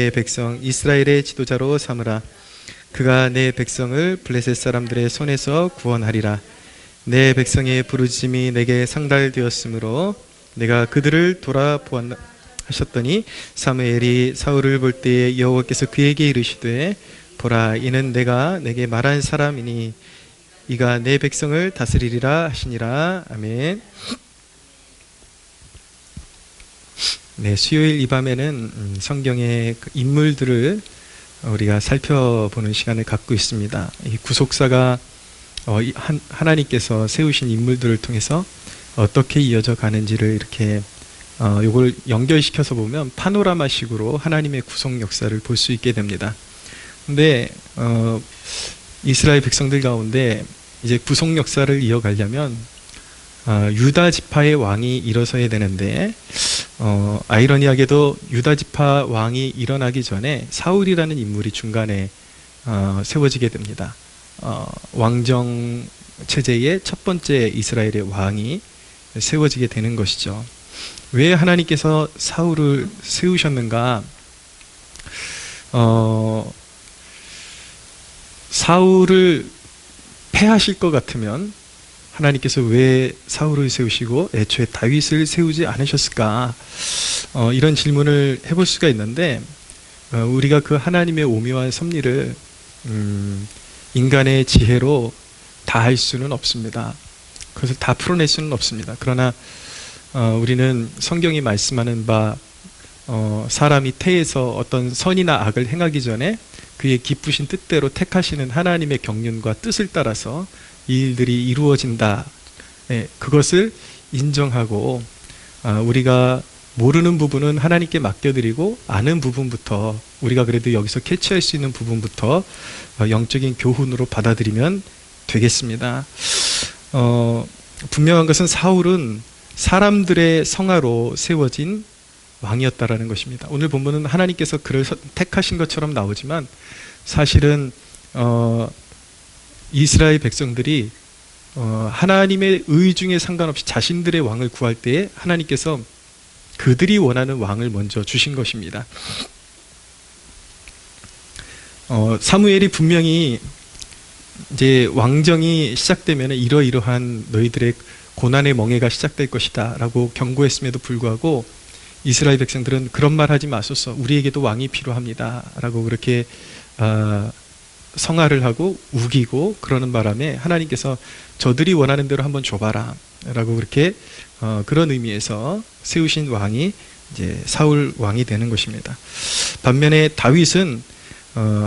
내 백성 이스라엘의 지도자로 삼으라. 그가 내 백성을 블레셋 사람들의 손에서 구원하리라. 내 백성의 부르짖음이 내게 상달되었으므로 내가 그들을 돌아보았하셨더니 사무엘이 사울을 볼 때에 여호와께서 그에게 이르시되 보라, 이는 내가 내게 말한 사람이니 이가 내 백성을 다스리리라 하시니라. 아멘. 네, 수요일 이 밤에는 성경의 인물들을 우리가 살펴보는 시간을 갖고 있습니다. 이 구속사가 하나님께서 세우신 인물들을 통해서 어떻게 이어져 가는지를 이렇게 요걸 연결시켜서 보면 파노라마식으로 하나님의 구속 역사를 볼 수 있게 됩니다. 근데 이스라엘 백성들 가운데 이제 구속 역사를 이어가려면 유다 지파의 왕이 일어서야 되는데 아이러니하게도 유다 지파 왕이 일어나기 전에 사울이라는 인물이 중간에 세워지게 됩니다. 왕정 체제의 첫 번째 이스라엘의 왕이 세워지게 되는 것이죠. 왜 하나님께서 사울을 세우셨는가? 사울을 패하실 것 같으면 하나님께서 왜 사울을 세우시고 애초에 다윗을 세우지 않으셨을까? 이런 질문을 해볼 수가 있는데 우리가 그 하나님의 오묘한 섭리를 인간의 지혜로 다 할 수는 없습니다. 그것을 다 풀어낼 수는 없습니다. 그러나 우리는 성경이 말씀하는 바 사람이 태에서 어떤 선이나 악을 행하기 전에 그의 기쁘신 뜻대로 택하시는 하나님의 경륜과 뜻을 따라서 이 일들이 이루어진다. 네, 그것을 인정하고 우리가 모르는 부분은 하나님께 맡겨드리고 아는 부분부터 우리가 그래도 여기서 캐치할 수 있는 부분부터 영적인 교훈으로 받아들이면 되겠습니다. 분명한 것은 사울은 사람들의 성화로 세워진 왕이었다라는 것입니다. 오늘 본문은 하나님께서 그를 택하신 것처럼 나오지만 사실은 이스라엘 백성들이 하나님의 의중에 상관없이 자신들의 왕을 구할 때에 하나님께서 그들이 원하는 왕을 먼저 주신 것입니다. 사무엘이 분명히 이제 왕정이 시작되면 이러이러한 너희들의 고난의 멍에가 시작될 것이다 라고 경고했음에도 불구하고 이스라엘 백성들은 그런 말 하지 마소서, 우리에게도 왕이 필요합니다 라고 그렇게 성화를 하고 우기고 그러는 바람에 하나님께서 저들이 원하는 대로 한번 줘봐라 라고 그렇게 그런 의미에서 세우신 왕이 이제 사울 왕이 되는 것입니다. 반면에 다윗은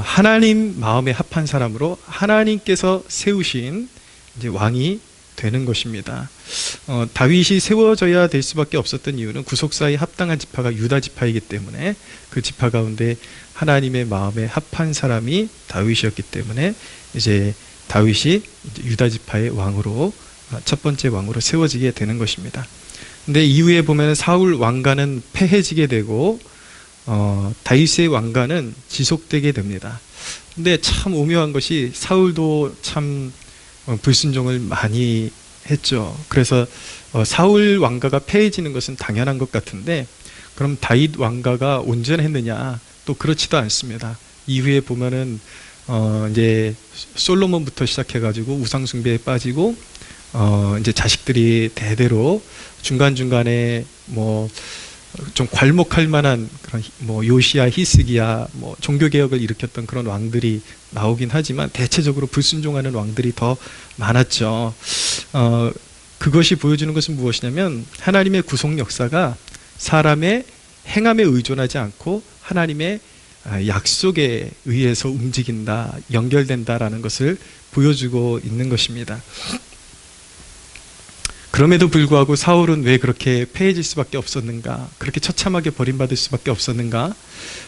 하나님 마음에 합한 사람으로 하나님께서 세우신 이제 왕이 되는 것입니다. 다윗이 세워져야 될 수밖에 없었던 이유는 구속사에 합당한 지파가 유다 지파이기 때문에 그 지파 가운데 하나님의 마음에 합한 사람이 다윗이었기 때문에 이제 다윗이 유다 지파의 왕으로 첫 번째 왕으로 세워지게 되는 것입니다. 근데 이후에 보면 사울 왕가는 패해지게 되고 다윗의 왕가는 지속되게 됩니다. 근데 참 오묘한 것이 사울도 참 불순종을 많이 했죠. 그래서 사울 왕가가 패해지는 것은 당연한 것 같은데 그럼 다윗 왕가가 온전했느냐? 또 그렇지도 않습니다. 이후에 보면은 이제 솔로몬부터 시작해가지고 우상 숭배에 빠지고 이제 자식들이 대대로 중간중간에 뭐 좀 괄목할 만한 그런 뭐 요시야, 히스기야, 뭐 종교 개혁을 일으켰던 그런 왕들이 나오긴 하지만 대체적으로 불순종하는 왕들이 더 많았죠. 그것이 보여주는 것은 무엇이냐면 하나님의 구속 역사가 사람의 행함에 의존하지 않고 하나님의 약속에 의해서 움직인다, 연결된다라는 것을 보여주고 있는 것입니다. 그럼에도 불구하고 사울은 왜 그렇게 패해질 수밖에 없었는가? 그렇게 처참하게 버림받을 수밖에 없었는가?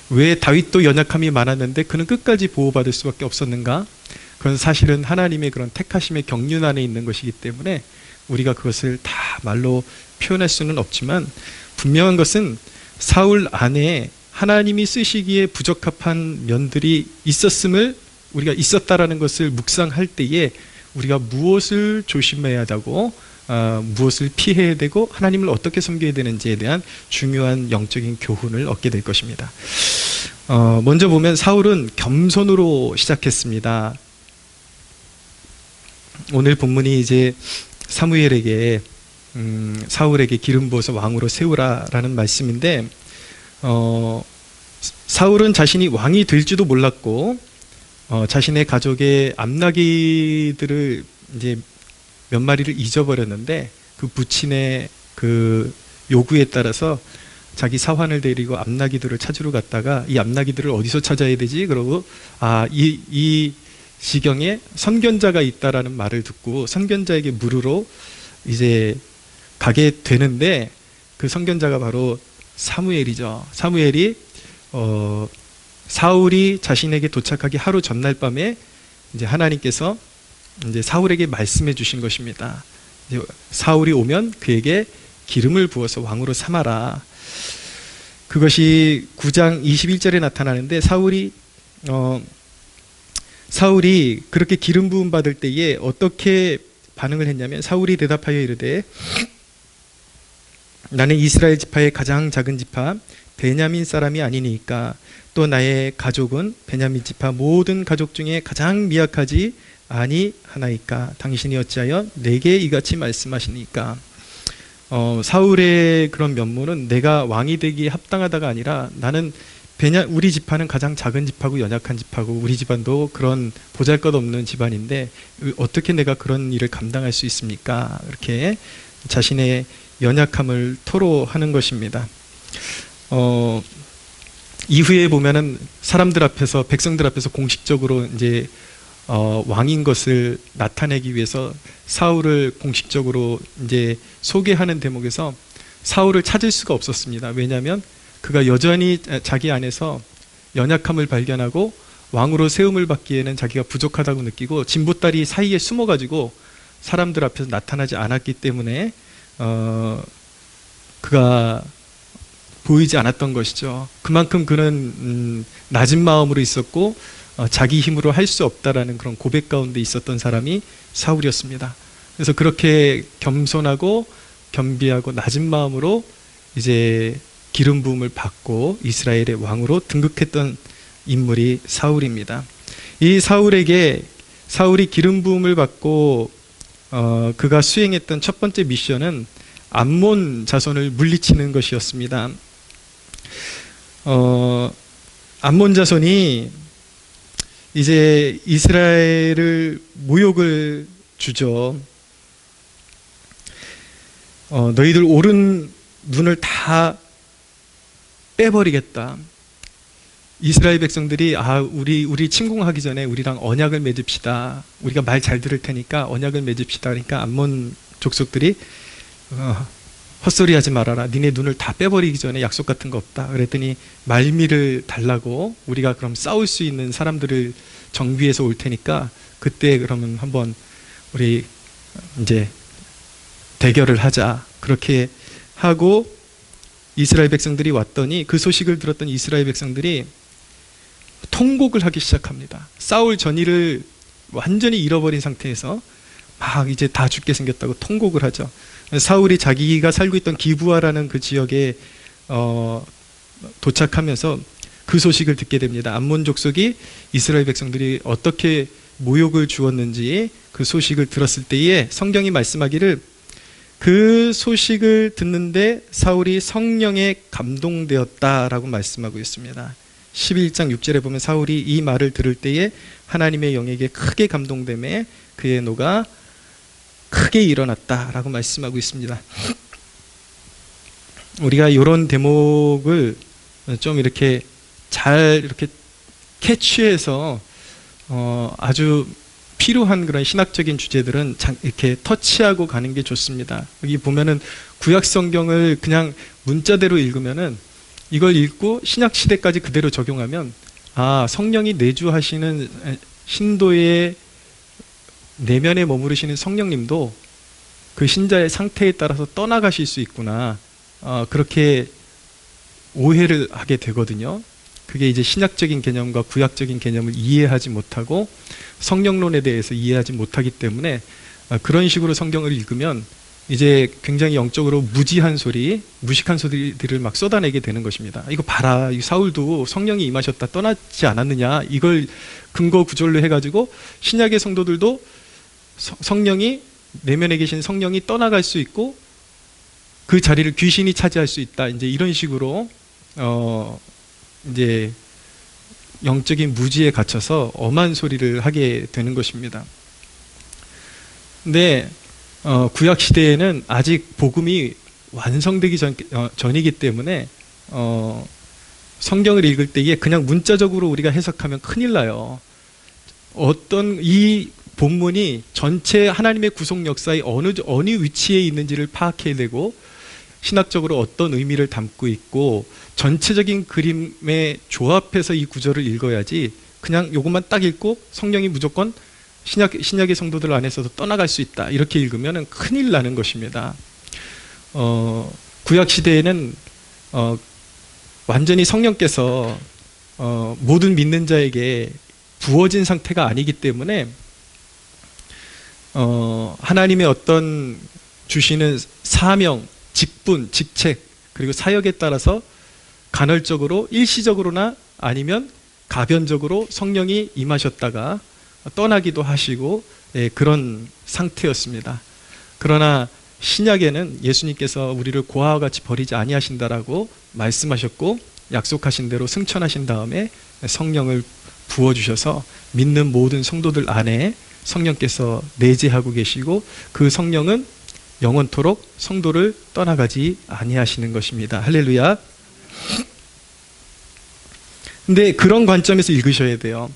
왜 다윗도 연약함이 많았는데 그는 끝까지 보호받을 수밖에 없었는가? 그건 사실은 하나님의 그런 택하심의 경륜 안에 있는 것이기 때문에 우리가 그것을 다 말로 표현할 수는 없지만 분명한 것은 사울 안에 하나님이 쓰시기에 부적합한 면들이 있었음을 우리가 있었다라는 것을 묵상할 때에 우리가 무엇을 조심해야 하고 무엇을 피해야 되고 하나님을 어떻게 섬겨야 되는지에 대한 중요한 영적인 교훈을 얻게 될 것입니다. 먼저 보면 사울은 겸손으로 시작했습니다. 오늘 본문이 이제 사무엘에게 사울에게 기름 부어서 왕으로 세우라라는 말씀인데, 사울은 자신이 왕이 될지도 몰랐고 자신의 가족의 암나기들을 이제 몇 마리를 잊어버렸는데, 그 부친의 그 요구에 따라서 자기 사환을 데리고 암나기들을 찾으러 갔다가 이 암나기들을 어디서 찾아야 되지? 그러고 이 지경에 선견자가 있다라는 말을 듣고 선견자에게 물으러 이제 가게 되는데, 그 선견자가 바로 사무엘이죠. 사무엘이 사울이 자신에게 도착하기 하루 전날 밤에 이제 하나님께서 이제 사울에게 말씀해 주신 것입니다. 이제 사울이 오면 그에게 기름을 부어서 왕으로 삼아라. 그것이 9장 21절에 나타나는데, 사울이 그렇게 기름 부음 받을 때에 어떻게 반응을 했냐면, 사울이 대답하여 이르되 나는 이스라엘 지파의 가장 작은 지파 베냐민 사람이 아니니까, 또 나의 가족은 베냐민 지파 모든 가족 중에 가장 미약하지 아니하나이까, 당신이 어찌하여 내게 이같이 말씀하시니까. 사울의 그런 면모는 내가 왕이 되기에 합당하다가 아니라, 나는 우리 지파는 가장 작은 지파고 연약한 지파고 우리 집안도 그런 보잘것없는 집안인데 어떻게 내가 그런 일을 감당할 수 있습니까? 이렇게 자신의 연약함을 토로하는 것입니다. 이후에 보면은 사람들 앞에서, 백성들 앞에서 공식적으로 이제 왕인 것을 나타내기 위해서 사울을 공식적으로 이제 소개하는 대목에서 사울을 찾을 수가 없었습니다. 왜냐하면 그가 여전히 자기 안에서 연약함을 발견하고 왕으로 세움을 받기에는 자기가 부족하다고 느끼고 진보다리 사이에 숨어가지고 사람들 앞에서 나타나지 않았기 때문에 그가 보이지 않았던 것이죠. 그만큼 그는 낮은 마음으로 있었고 자기 힘으로 할 수 없다라는 그런 고백 가운데 있었던 사람이 사울이었습니다. 그래서 그렇게 겸손하고 겸비하고 낮은 마음으로 이제 기름 부음을 받고 이스라엘의 왕으로 등극했던 인물이 사울입니다. 이 사울이 기름 부음을 받고 그가 수행했던 첫 번째 미션은 암몬 자손을 물리치는 것이었습니다. 암몬 자손이 이제 이스라엘을 모욕을 주죠. 너희들 오른 눈을 다 빼버리겠다. 이스라엘 백성들이 우리 침공하기 전에 우리랑 언약을 맺읍시다. 우리가 말 잘 들을 테니까 언약을 맺읍시다. 그러니까 암몬 족속들이 헛소리하지 말아라. 니네 눈을 다 빼버리기 전에 약속 같은 거 없다. 그랬더니 말미를 달라고, 우리가 그럼 싸울 수 있는 사람들을 정비해서 올 테니까 그때 그러면 한번 우리 이제 대결을 하자. 그렇게 하고 이스라엘 백성들이 왔더니 그 소식을 들었던 이스라엘 백성들이 통곡을 하기 시작합니다. 싸울 전의를 완전히 잃어버린 상태에서 막 이제 다 죽게 생겼다고 통곡을 하죠. 사울이 자기가 살고 있던 기브아라는 그 지역에 도착하면서 그 소식을 듣게 됩니다. 암몬 족속이 이스라엘 백성들이 어떻게 모욕을 주었는지 그 소식을 들었을 때에 성경이 말씀하기를, 그 소식을 듣는데 사울이 성령에 감동되었다라고 말씀하고 있습니다. 11장 6절에 보면 사울이 이 말을 들을 때에 하나님의 영에게 크게 감동되매 그의 노가 크게 일어났다라고 말씀하고 있습니다. 우리가 이런 대목을 좀 이렇게 잘 이렇게 캐치해서 아주 필요한 그런 신학적인 주제들은 이렇게 터치하고 가는 게 좋습니다. 여기 보면은 구약 성경을 그냥 문자대로 읽으면은, 이걸 읽고 신약 시대까지 그대로 적용하면 성령이 내주하시는 신도의 내면에 머무르시는 성령님도 그 신자의 상태에 따라서 떠나가실 수 있구나, 그렇게 오해를 하게 되거든요. 그게 이제 신약적인 개념과 구약적인 개념을 이해하지 못하고 성령론에 대해서 이해하지 못하기 때문에 그런 식으로 성경을 읽으면 이제 굉장히 영적으로 무지한 소리, 무식한 소리들을 막 쏟아내게 되는 것입니다. 이거 봐라, 이 사울도 성령이 임하셨다 떠나지 않았느냐, 이걸 근거 구절로 해가지고 신약의 성도들도 성령이, 내면에 계신 성령이 떠나갈 수 있고 그 자리를 귀신이 차지할 수 있다, 이제 이런 식으로 이제 영적인 무지에 갇혀서 엄한 소리를 하게 되는 것입니다. 근데 구약 시대에는 아직 복음이 완성되기 전이기 때문에 성경을 읽을 때에 그냥 문자적으로 우리가 해석하면 큰일 나요. 어떤 이 본문이 전체 하나님의 구속 역사의 어느 위치에 있는지를 파악해야 되고, 신학적으로 어떤 의미를 담고 있고, 전체적인 그림에 조합해서 이 구절을 읽어야지 그냥 이것만 딱 읽고 성령이 무조건 신약의 성도들 안에서도 떠나갈 수 있다, 이렇게 읽으면 큰일 나는 것입니다. 구약 시대에는 완전히 성령께서 모든 믿는 자에게 부어진 상태가 아니기 때문에 하나님의 어떤 주시는 사명, 직분, 직책, 그리고 사역에 따라서 간헐적으로 일시적으로나 아니면 가변적으로 성령이 임하셨다가 떠나기도 하시고, 그런 상태였습니다. 그러나 신약에는 예수님께서 우리를 고아와 같이 버리지 아니하신다라고 말씀하셨고, 약속하신 대로 승천하신 다음에 성령을 부어주셔서 믿는 모든 성도들 안에 성령께서 내재하고 계시고, 그 성령은 영원토록 성도를 떠나가지 아니하시는 것입니다. 할렐루야. 근데 그런 관점에서 읽으셔야 돼요.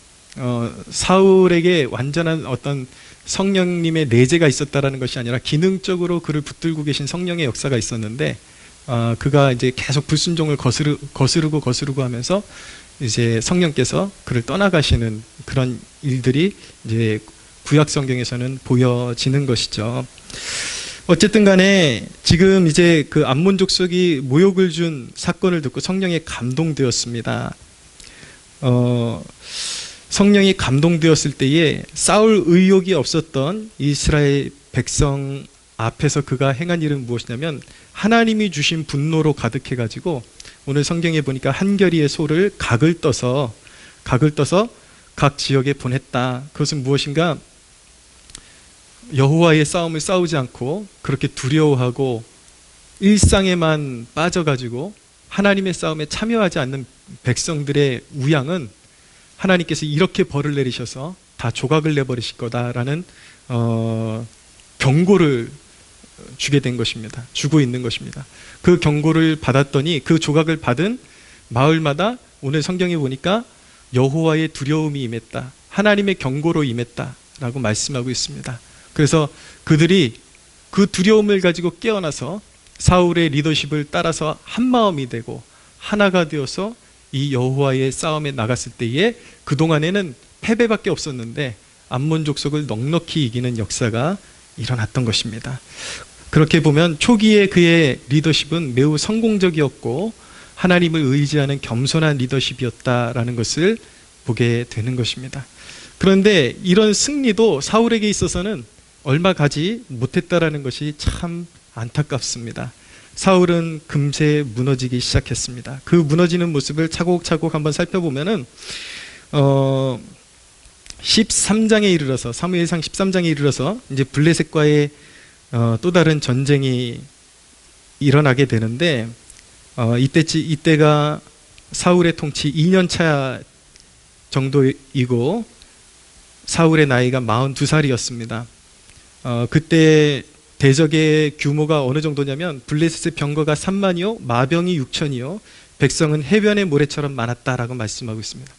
사울에게 완전한 어떤 성령님의 내재가 있었다라는 것이 아니라 기능적으로 그를 붙들고 계신 성령의 역사가 있었는데, 그가 이제 계속 불순종을 거스르고 하면서 이제 성령께서 그를 떠나가시는 그런 일들이 이제 구약 성경에서는 보여지는 것이죠. 어쨌든 간에 지금 이제 그 암몬 족속이 모욕을 준 사건을 듣고 성령에 감동되었습니다. 성령이 감동되었을 때에 싸울 의욕이 없었던 이스라엘 백성 앞에서 그가 행한 일은 무엇이냐면, 하나님이 주신 분노로 가득해가지고, 오늘 성경에 보니까 한 겨리의 소를 각을 떠서 각 지역에 보냈다. 그것은 무엇인가? 여호와의 싸움을 싸우지 않고 그렇게 두려워하고 일상에만 빠져가지고 하나님의 싸움에 참여하지 않는 백성들의 우양은 하나님께서 이렇게 벌을 내리셔서 다 조각을 내버리실 거다라는 경고를 주게 된 것입니다. 주고 있는 것입니다. 그 경고를 받았더니 그 조각을 받은 마을마다 오늘 성경에 보니까 여호와의 두려움이 임했다, 하나님의 경고로 임했다라고 말씀하고 있습니다. 그래서 그들이 그 두려움을 가지고 깨어나서 사울의 리더십을 따라서 한마음이 되고 하나가 되어서 이 여호와의 싸움에 나갔을 때에 그동안에는 패배밖에 없었는데 암몬 족속을 넉넉히 이기는 역사가 일어났던 것입니다. 그렇게 보면 초기에 그의 리더십은 매우 성공적이었고 하나님을 의지하는 겸손한 리더십이었다라는 것을 보게 되는 것입니다. 그런데 이런 승리도 사울에게 있어서는 얼마 가지 못했다라는 것이 참 안타깝습니다. 사울은 금세 무너지기 시작했습니다. 그 무너지는 모습을 차곡차곡 한번 살펴보면은 13장에 이르러서, 사무엘상 13장에 이르러서 이제 블레셋과의 또 다른 전쟁이 일어나게 되는데, 이때가 사울의 통치 2년차 정도이고 사울의 나이가 42살이었습니다. 그때 대적의 규모가 어느 정도냐면 블레셋의 병거가 3만이요 마병이 6천이요 백성은 해변의 모래처럼 많았다라고 말씀하고 있습니다.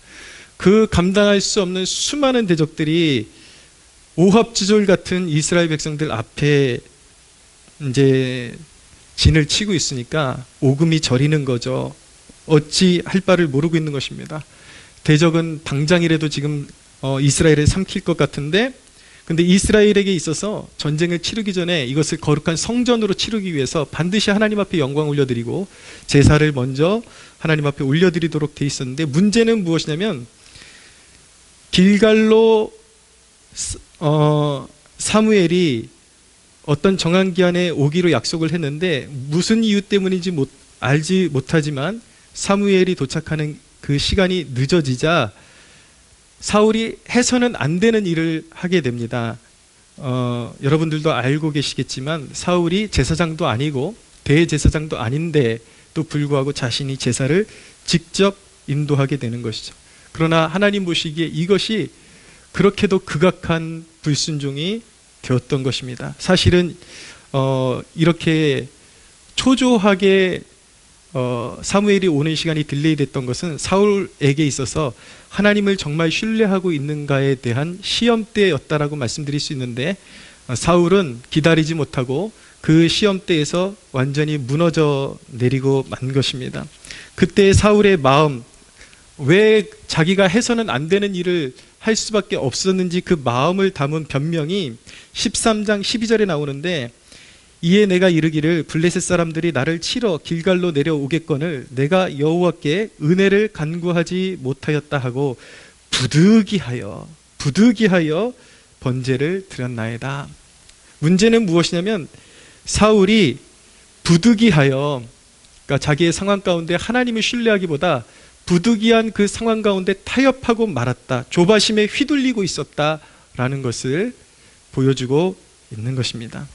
그 감당할 수 없는 수많은 대적들이 오합지졸 같은 이스라엘 백성들 앞에 이제 진을 치고 있으니까 오금이 저리는 거죠. 어찌 할 바를 모르고 있는 것입니다. 대적은 당장이라도 지금 이스라엘을 삼킬 것 같은데, 근데 이스라엘에게 있어서 전쟁을 치르기 전에 이것을 거룩한 성전으로 치르기 위해서 반드시 하나님 앞에 영광 올려드리고 제사를 먼저 하나님 앞에 올려드리도록 돼 있었는데, 문제는 무엇이냐면 길갈로 사무엘이 어떤 정한 기한에 오기로 약속을 했는데 무슨 이유 때문인지 알지 못하지만 사무엘이 도착하는 그 시간이 늦어지자 사울이 해서는 안 되는 일을 하게 됩니다. 여러분들도 알고 계시겠지만 사울이 제사장도 아니고 대제사장도 아닌데도 불구하고 자신이 제사를 직접 인도하게 되는 것이죠. 그러나 하나님 보시기에 이것이 그렇게도 극악한 불순종이 되었던 것입니다. 사실은 이렇게 초조하게 사무엘이 오는 시간이 딜레이 됐던 것은 사울에게 있어서 하나님을 정말 신뢰하고 있는가에 대한 시험대였다라고 말씀드릴 수 있는데, 사울은 기다리지 못하고 그 시험대에서 완전히 무너져 내리고 만 것입니다. 그때 사울의 마음, 왜 자기가 해서는 안 되는 일을 할 수밖에 없었는지 그 마음을 담은 변명이 13장 12절에 나오는데, 이에 내가 이르기를 블레셋 사람들이 나를 치러 길갈로 내려오겠거늘 내가 여호와께 은혜를 간구하지 못하였다 하고 부득이하여 번제를 드렸나이다. 문제는 무엇이냐면 사울이 부득이하여, 그러니까 자기의 상황 가운데 하나님을 신뢰하기보다 부득이한 그 상황 가운데 타협하고 말았다, 조바심에 휘둘리고 있었다라는 것을 보여주고 있는 것입니다.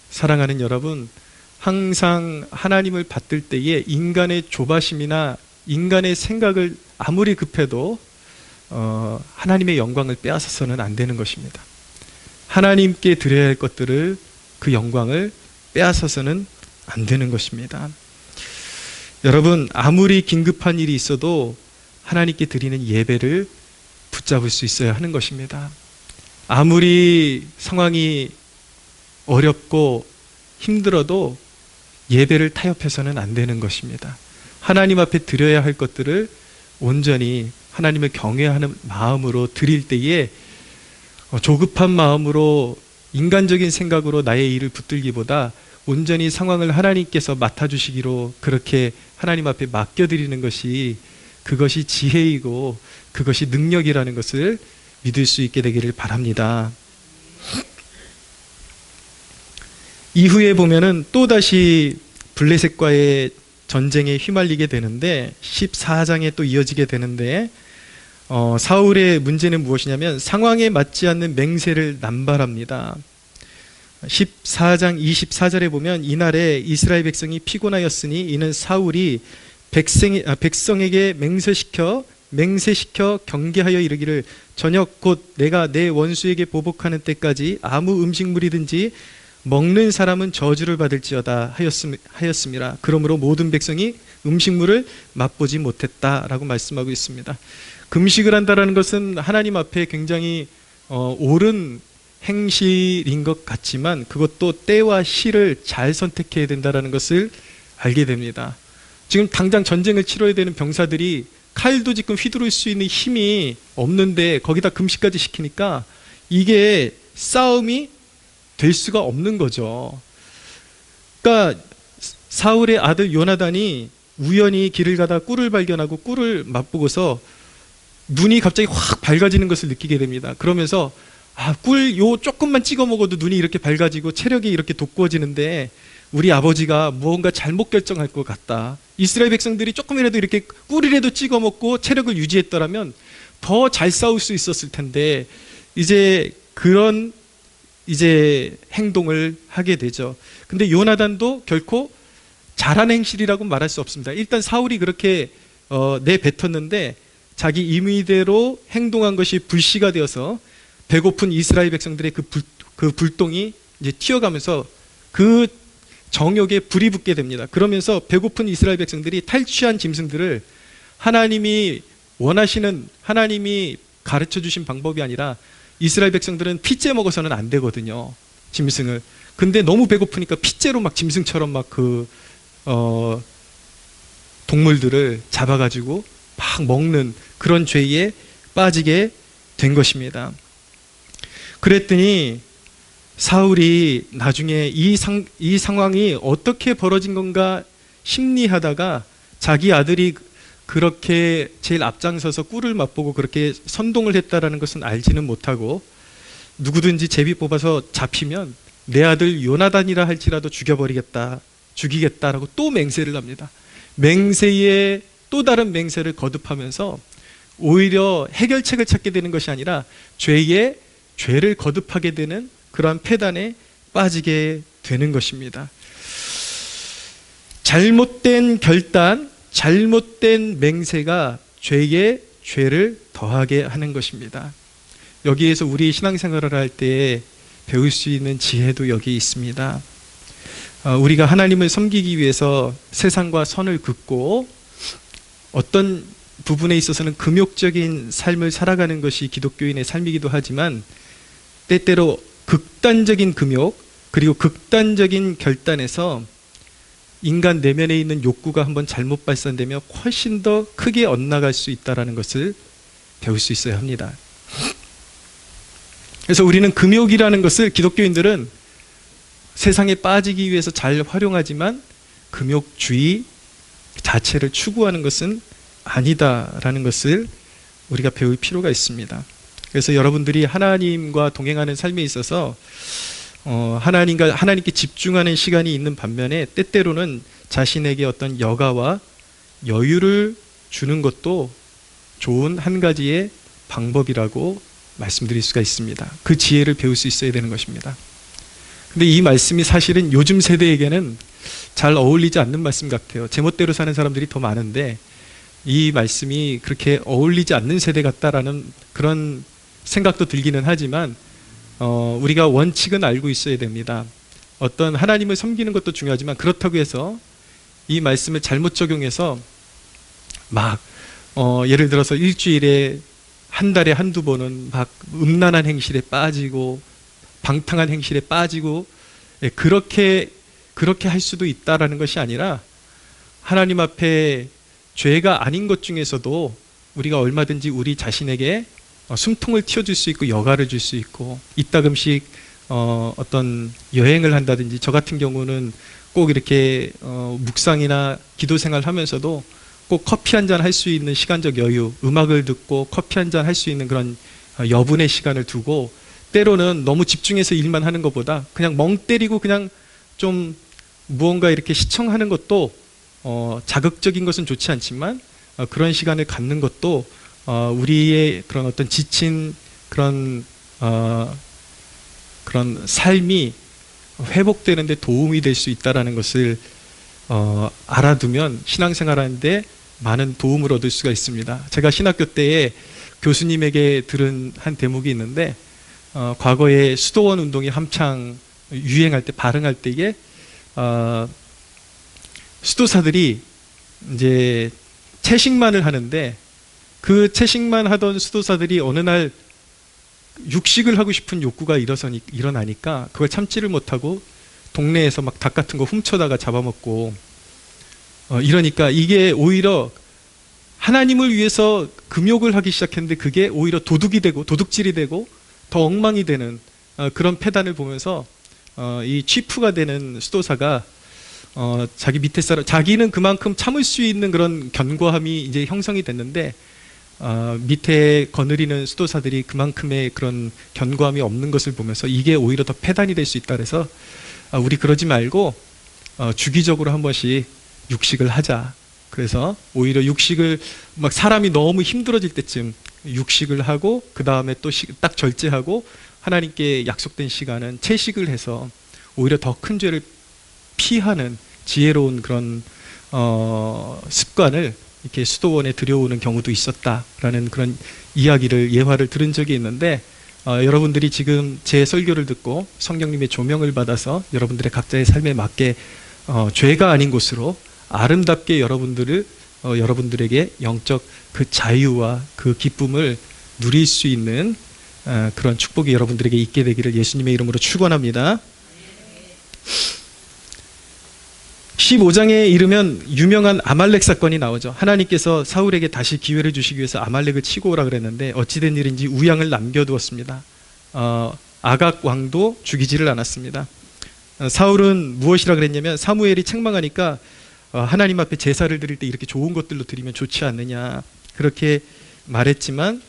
사랑하는 여러분, 항상 하나님을 받들 때에 인간의 조바심이나 인간의 생각을 아무리 급해도 하나님의 영광을 빼앗아서는 안 되는 것입니다. 하나님께 드려야 할 것들을, 그 영광을 빼앗아서는 안 되는 것입니다. 여러분, 아무리 긴급한 일이 있어도 하나님께 드리는 예배를 붙잡을 수 있어야 하는 것입니다. 아무리 상황이 어렵고 힘들어도 예배를 타협해서는 안 되는 것입니다. 하나님 앞에 드려야 할 것들을 온전히 하나님을 경외하는 마음으로 드릴 때에 조급한 마음으로 인간적인 생각으로 나의 일을 붙들기보다 온전히 상황을 하나님께서 맡아주시기로 그렇게 하나님 앞에 맡겨드리는 것이, 그것이 지혜이고 그것이 능력이라는 것을 믿을 수 있게 되기를 바랍니다. 이후에 보면은 또다시 블레셋과의 전쟁에 휘말리게 되는데 14장에 또 이어지게 되는데, 사울의 문제는 무엇이냐면 상황에 맞지 않는 맹세를 남발합니다. 14장 24절에 보면 이날에 이스라엘 백성이 피곤하였으니 이는 사울이 백성에게 맹세시켜 경계하여 이르기를 저녁 곧 내가 내 원수에게 보복하는 때까지 아무 음식물이든지 먹는 사람은 저주를 받을지어다 하였습니다. 그러므로 모든 백성이 음식물을 맛보지 못했다라고 말씀하고 있습니다. 금식을 한다라는 것은 하나님 앞에 굉장히 옳은 행실인 것 같지만 그것도 때와 시를 잘 선택해야 된다는 것을 알게 됩니다. 지금 당장 전쟁을 치러야 되는 병사들이 칼도 지금 휘두를 수 있는 힘이 없는데 거기다 금식까지 시키니까 이게 싸움이 될 수가 없는 거죠. 그러니까 사울의 아들 요나단이 우연히 길을 가다 꿀을 발견하고 꿀을 맛보고서 눈이 갑자기 확 밝아지는 것을 느끼게 됩니다. 그러면서 꿀 요 조금만 찍어 먹어도 눈이 이렇게 밝아지고 체력이 이렇게 돋구어지는데 우리 아버지가 무언가 잘못 결정할 것 같다. 이스라엘 백성들이 조금이라도 이렇게 꿀이라도 찍어 먹고 체력을 유지했더라면 더 잘 싸울 수 있었을 텐데 이제 그런 행동을 하게 되죠. 근데 요나단도 결코 잘한 행실이라고 말할 수 없습니다. 일단 사울이 그렇게 내뱉었는데 자기 임의대로 행동한 것이 불씨가 되어서 배고픈 이스라엘 백성들의 그 불똥이 이제 튀어가면서 그 정욕에 불이 붙게 됩니다. 그러면서 배고픈 이스라엘 백성들이 탈취한 짐승들을 하나님이 원하시는, 하나님이 가르쳐 주신 방법이 아니라 이스라엘 백성들은 핏째 먹어서는 안 되거든요, 짐승을. 근데 너무 배고프니까 핏째로 막 짐승처럼 막 동물들을 잡아가지고 막 먹는 그런 죄에 빠지게 된 것입니다. 그랬더니 사울이 나중에 이 상황이 어떻게 벌어진 건가 심리하다가 자기 아들이 그렇게 제일 앞장서서 꿀을 맛보고 그렇게 선동을 했다라는 것은 알지는 못하고 누구든지 제비 뽑아서 잡히면 내 아들 요나단이라 할지라도 죽이겠다라고 또 맹세를 합니다. 맹세에 또 다른 맹세를 거듭하면서 오히려 해결책을 찾게 되는 것이 아니라 죄를 거듭하게 되는 그러한 패단에 빠지게 되는 것입니다. 잘못된 결단, 잘못된 맹세가 죄에 죄를 더하게 하는 것입니다. 여기에서 우리 신앙생활을 할 때 배울 수 있는 지혜도 여기 있습니다. 우리가 하나님을 섬기기 위해서 세상과 선을 긋고 어떤 부분에 있어서는 금욕적인 삶을 살아가는 것이 기독교인의 삶이기도 하지만 때때로 극단적인 금욕 그리고 극단적인 결단에서 인간 내면에 있는 욕구가 한번 잘못 발산되면 훨씬 더 크게 엇나갈 수 있다는 것을 배울 수 있어야 합니다. 그래서 우리는 금욕이라는 것을 기독교인들은 세상에 빠지기 위해서 잘 활용하지만 금욕주의 자체를 추구하는 것은 아니다라는 것을 우리가 배울 필요가 있습니다. 그래서 여러분들이 하나님과 동행하는 삶에 있어서 하나님께 집중하는 시간이 있는 반면에 때때로는 자신에게 어떤 여가와 여유를 주는 것도 좋은 한 가지의 방법이라고 말씀드릴 수가 있습니다. 그 지혜를 배울 수 있어야 되는 것입니다. 근데 이 말씀이 사실은 요즘 세대에게는 잘 어울리지 않는 말씀 같아요. 제멋대로 사는 사람들이 더 많은데 이 말씀이 그렇게 어울리지 않는 세대 같다라는 그런 생각도 들기는 하지만 우리가 원칙은 알고 있어야 됩니다. 어떤 하나님을 섬기는 것도 중요하지만 그렇다고 해서 이 말씀을 잘못 적용해서 막 예를 들어서 일주일에 한 달에 한두 번은 막 음란한 행실에 빠지고 방탕한 행실에 빠지고 그렇게 할 수도 있다라는 것이 아니라 하나님 앞에 죄가 아닌 것 중에서도 우리가 얼마든지 우리 자신에게 숨통을 틔워줄 수 있고 여가를 줄 수 있고 이따금씩 어떤 여행을 한다든지 저 같은 경우는 꼭 이렇게 묵상이나 기도 생활하면서도 꼭 커피 한 잔 할 수 있는 시간적 여유, 음악을 듣고 커피 한 잔 할 수 있는 그런 여분의 시간을 두고 때로는 너무 집중해서 일만 하는 것보다 그냥 멍 때리고 그냥 좀 무언가 이렇게 시청하는 것도 자극적인 것은 좋지 않지만 그런 시간을 갖는 것도 우리의 그런 어떤 지친 그런 삶이 회복되는 데 도움이 될 수 있다는 것을 알아두면 신앙생활하는데 많은 도움을 얻을 수가 있습니다. 제가 신학교 때에 교수님에게 들은 한 대목이 있는데 과거에 수도원 운동이 한창 유행할 때 발흥할 때에 수도사들이 이제 채식만을 하는데 그 채식만 하던 수도사들이 어느 날 육식을 하고 싶은 욕구가 일어나니까 그걸 참지를 못하고 동네에서 막 닭 같은 거 훔쳐다가 잡아먹고 이러니까 이게 오히려 하나님을 위해서 금욕을 하기 시작했는데 그게 오히려 도둑질이 되고 더 엉망이 되는 그런 패단을 보면서 이 취프가 되는 수도사가 자기 밑에 자기는 그만큼 참을 수 있는 그런 견고함이 이제 형성이 됐는데 밑에 거느리는 수도사들이 그만큼의 그런 견고함이 없는 것을 보면서 이게 오히려 더 패단이 될 수 있다 그래서 우리 그러지 말고 주기적으로 한 번씩 육식을 하자. 그래서 오히려 육식을 막 사람이 너무 힘들어질 때쯤 육식을 하고 그 다음에 또 딱 절제하고 하나님께 약속된 시간은 채식을 해서 오히려 더 큰 죄를 피하는 지혜로운 그런 습관을 이렇게 수도원에 들여오는 경우도 있었다라는 그런 이야기를 예화를 들은 적이 있는데 여러분들이 지금 제 설교를 듣고 성령님의 조명을 받아서 여러분들의 각자의 삶에 맞게 죄가 아닌 곳으로 아름답게 여러분들에게 영적 그 자유와 그 기쁨을 누릴 수 있는 그런 축복이 여러분들에게 있게 되기를 예수님의 이름으로 축원합니다. 15장에 이르면 유명한 아말렉 사건이 나오죠. 하나님께서 사울에게 다시 기회를 주시기 위해서 아말렉을 치고 오라 그랬는데 어찌된 일인지 우양을 남겨두었습니다. 아각 왕도 죽이지를 않았습니다. 사울은 무엇이라 그랬냐면 사무엘이 책망하니까 하나님 앞에 제사를 드릴 때 이렇게 좋은 것들로 드리면 좋지 않느냐 그렇게 말했지만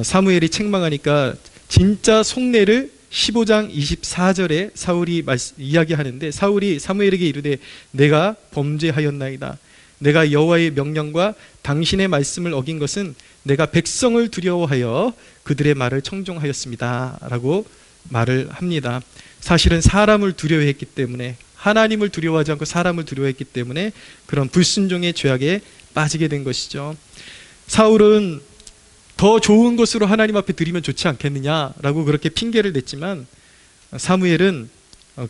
사무엘이 책망하니까 진짜 속내를 15장 24절에 사울이 이야기하는데, 사울이 사무엘에게 이르되 내가 범죄하였나이다. 내가 여호와의 명령과 당신의 말씀을 어긴 것은 내가 백성을 두려워하여 그들의 말을 청종하였습니다 라고 말을 합니다. 사실은 사람을 두려워했기 때문에, 하나님을 두려워하지 않고 사람을 두려워했기 때문에 그런 불순종의 죄악에 빠지게 된 것이죠. 사울은 더 좋은 것으로 하나님 앞에 드리면 좋지 않겠느냐라고 그렇게 핑계를 냈지만, 사무엘은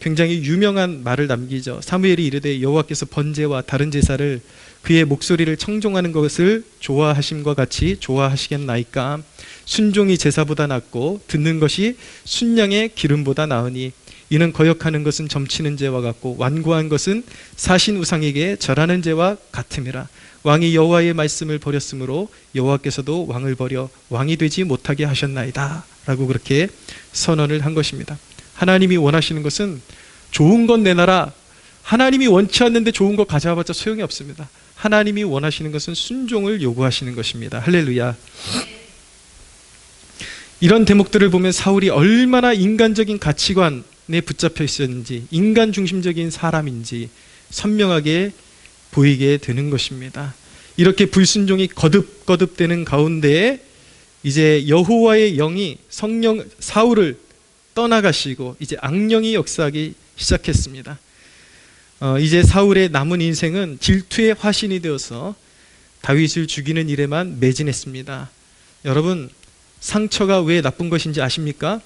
굉장히 유명한 말을 남기죠. 사무엘이 이르되 여호와께서 번제와 다른 제사를 그의 목소리를 청종하는 것을 좋아하심과 같이 좋아하시겠나이까. 순종이 제사보다 낫고 듣는 것이 순양의 기름보다 나으니 이는 거역하는 것은 점치는 죄와 같고 완고한 것은 사신 우상에게 절하는 죄와 같음이라. 왕이 여호와의 말씀을 버렸으므로 여호와께서도 왕을 버려 왕이 되지 못하게 하셨나이다 라고 그렇게 선언을 한 것입니다. 하나님이 원하시는 것은 좋은 건 내놔라. 하나님이 원치 않는데 좋은 거 가져와봤자 소용이 없습니다. 하나님이 원하시는 것은 순종을 요구하시는 것입니다. 할렐루야. 이런 대목들을 보면 사울이 얼마나 인간적인 가치관에 붙잡혀 있었는지, 인간 중심적인 사람인지 선명하게 보이게 되는 것입니다. 이렇게 불순종이 거듭거듭되는 가운데 이제 여호와의 영이 성령 사울을 떠나가시고 이제 악령이 역사하기 시작했습니다. 이제 사울의 남은 인생은 질투의 화신이 되어서 다윗을 죽이는 일에만 매진했습니다. 여러분, 상처가 왜 나쁜 것인지 아십니까?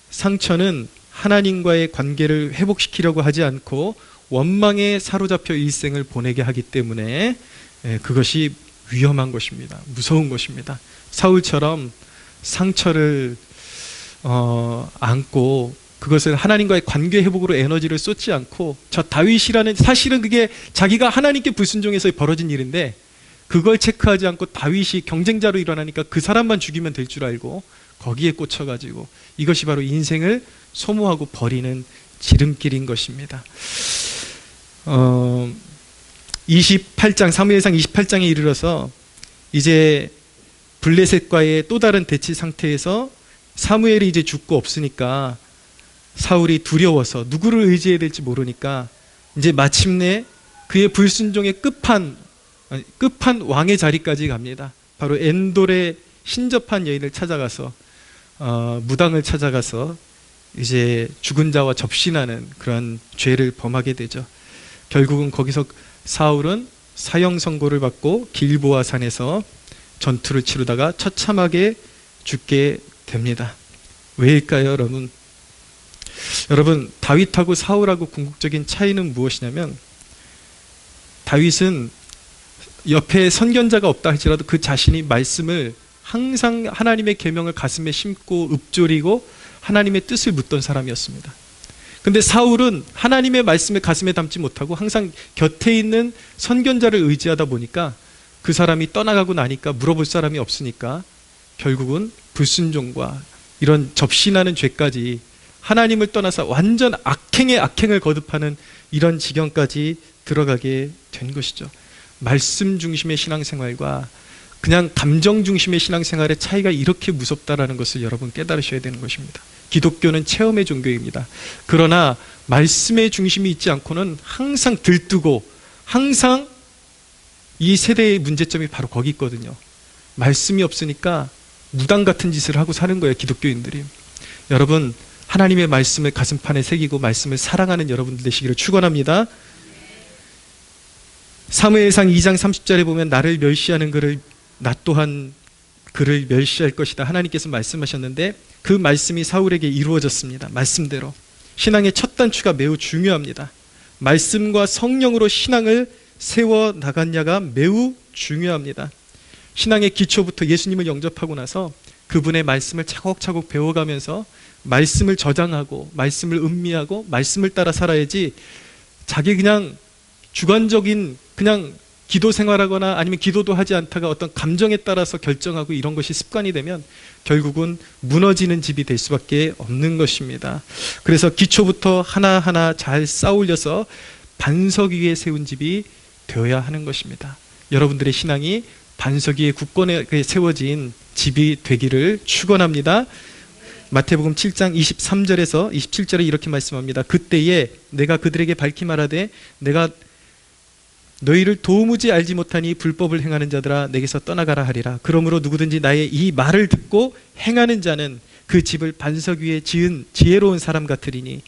상처는 하나님과의 관계를 회복시키려고 하지 않고 원망에 사로잡혀 일생을 보내게 하기 때문에 그것이 위험한 것입니다. 무서운 것입니다. 사울처럼 상처를 안고 그것을 하나님과의 관계 회복으로 에너지를 쏟지 않고, 저 다윗이라는, 사실은 그게 자기가 하나님께 불순종해서 벌어진 일인데 그걸 체크하지 않고 다윗이 경쟁자로 일어나니까 그 사람만 죽이면 될 줄 알고 거기에 꽂혀가지고 이것이 바로 인생을 소모하고 버리는 지름길인 것입니다. 28장 사무엘상 28장에 이르러서 이제 블레셋과의 또 다른 대치 상태에서 사무엘이 이제 죽고 없으니까 사울이 두려워서 누구를 의지해야 될지 모르니까 이제 마침내 그의 불순종의 끝판 왕의 자리까지 갑니다. 바로 엔돌의 신접한 여인을 찾아가서 무당을 찾아가서 이제 죽은 자와 접신하는 그런 죄를 범하게 되죠. 결국은 거기서 사울은 사형 선고를 받고 길보아 산에서 전투를 치르다가 처참하게 죽게 됩니다. 왜일까요, 여러분? 여러분, 다윗하고 사울하고 궁극적인 차이는 무엇이냐면, 다윗은 옆에 선견자가 없다 할지라도 그 자신이 말씀을 항상 하나님의 계명을 가슴에 심고 읊조리고 하나님의 뜻을 묻던 사람이었습니다. 근데 사울은 하나님의 말씀을 가슴에 담지 못하고 항상 곁에 있는 선견자를 의지하다 보니까 그 사람이 떠나가고 나니까 물어볼 사람이 없으니까 결국은 불순종과 이런 접신하는 죄까지, 하나님을 떠나서 완전 악행의 악행을 거듭하는 이런 지경까지 들어가게 된 것이죠. 말씀 중심의 신앙생활과 그냥 감정 중심의 신앙생활의 차이가 이렇게 무섭다라는 것을 여러분 깨달으셔야 되는 것입니다. 기독교는 체험의 종교입니다. 그러나 말씀의 중심이 있지 않고는 항상 들뜨고, 항상 이 세대의 문제점이 바로 거기 있거든요. 말씀이 없으니까 무당 같은 짓을 하고 사는 거예요, 기독교인들이. 여러분, 하나님의 말씀을 가슴판에 새기고 말씀을 사랑하는 여러분들 되시기를 축원합니다. 사무엘상 2장 30절에 보면 나를 멸시하는 그를 나 또한 그를 멸시할 것이다, 하나님께서 말씀하셨는데 그 말씀이 사울에게 이루어졌습니다. 말씀대로. 신앙의 첫 단추가 매우 중요합니다. 말씀과 성령으로 신앙을 세워나갔냐가 매우 중요합니다. 신앙의 기초부터 예수님을 영접하고 나서 그분의 말씀을 차곡차곡 배워가면서 말씀을 저장하고 말씀을 음미하고 말씀을 따라 살아야지, 자기 그냥 주관적인 그냥 기도 생활하거나 아니면 기도도 하지 않다가 어떤 감정에 따라서 결정하고 이런 것이 습관이 되면 결국은 무너지는 집이 될 수밖에 없는 것입니다. 그래서 기초부터 하나하나 잘 쌓아올려서 반석 위에 세운 집이 되어야 하는 것입니다. 여러분들의 신앙이 반석 위에 굳건하게 세워진 집이 되기를 축원합니다. 마태복음 7장 23절에서 27절에 이렇게 말씀합니다. 그때에 내가 그들에게 밝히 말하되 내가 너희를 도무지 알지 못하니 불법을 행하는 자들아 내게서 떠나가라 하리라. 그러므로 누구든지 나의 이 말을 듣고 행하는 자는 그 집을 반석 위에 지은 지혜로운 사람 같으리니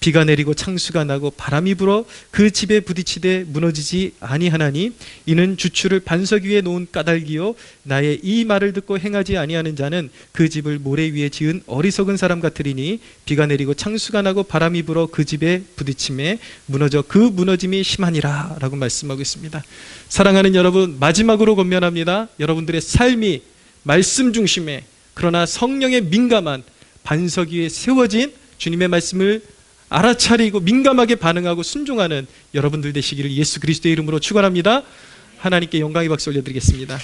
비가 내리고 창수가 나고 바람이 불어 그 집에 부딪히되 무너지지 아니하나니 이는 주추를 반석 위에 놓은 까닭이요 나의 이 말을 듣고 행하지 아니하는 자는 그 집을 모래 위에 지은 어리석은 사람 같으리니 비가 내리고 창수가 나고 바람이 불어 그 집에 부딪힘에 무너져 그 무너짐이 심하니라 라고 말씀하고 있습니다. 사랑하는 여러분, 마지막으로 권면합니다. 여러분들의 삶이 말씀 중심에 그러나 성령에 민감한 반석 위에 세워진 주님의 말씀을 알아차리고 민감하게 반응하고 순종하는 여러분들 되시기를 예수 그리스도의 이름으로 축원합니다. 하나님께 영광의 박수 올려드리겠습니다.